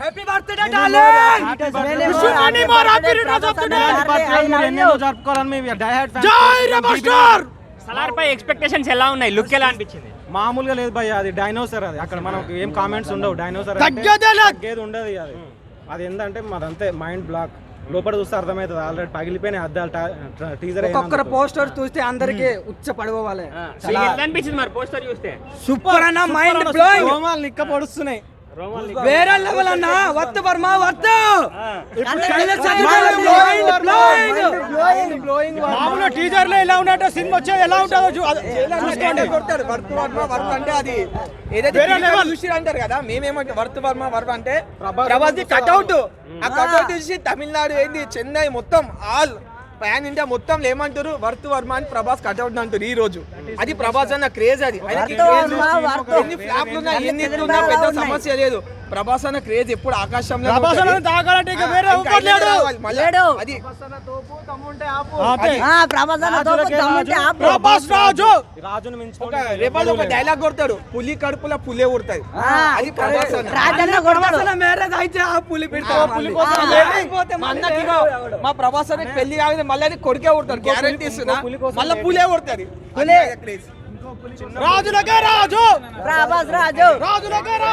Happy birthday darling జై rebel star. Salaar పై expectations ఎలా ఉన్నాయి? లుక్ ఎలా అనిపించింది? మామూలుగా లేదు భయ్య, అది డైనోసర్. అది అక్కడ మనకు ఏం కామెంట్స్ ఉండవు. డైనోసర్ తగ్గేది ఉండదు. అది ఏంటంటే మాదంతే మైండ్ బ్లాక్. లోపల చూస్తే అర్థమవుతుంది. ఆల్రెడీ పగిలిపోయిన అద్దాలు. టీజర్ ఒక్కొక్కరు పోస్టర్ చూస్తే అందరికి ఉచ్చ పడిపోవాలి. ఎలా అనిపించింది మరి పోస్టర్ చూస్తే? సూపర్ అన్న, మైండ్ బ్లోయింగ్. రోమాలు నిక్క పొడుస్తున్నాయి. వేరే లెవెల్ అన్న. Worth Varma worth. మామూలు టీజర్ లో ఎలా ఉన్నట్టు సినిమా వచ్చేది ఎలా ఉంటుందో అంటే అది ఏదైతే చూసి అంటారు కదా, మేమేమంటే వర్త్ వర్మ వర్మ అంటే ప్రభాస్ కట్అవుట్. ఆ కట్అవుట్ చూసి తమిళనాడు ఏంది, చెన్నై మొత్తం ఆల్ ప్యాన్ ఇండియా మొత్తం ఏమంటారు, వర్త్ వర్మ అని ప్రభాస్ కట్అవుట్ అంటారు ఈ రోజు. అది ప్రభాస్ అన్న క్రేజ్. అది ఎన్ని ఫ్లాప్లు ఉన్నా ఎన్ని ఉన్నా పెద్ద సమస్య లేదు. ప్రభాస్ అన్న క్రేజ్ ఎప్పుడు ఆకాశంలో. రేపు ఒక డైలాగ్ కొడతాడు, పులి కడుపులో పులే ఉడతాయి. అది ప్రభాస్ అన్న. మా ప్రభాస్ అన్న పెళ్లి కాగానే మళ్ళీ కొడుకే ఉడతాడు, గ్యారంటీ ఇస్తున్నా. మళ్ళీ పులే ఉడతాడు. రాజులకే రాజు, ప్రభాస్ రాజు, రాజులకే రాజు.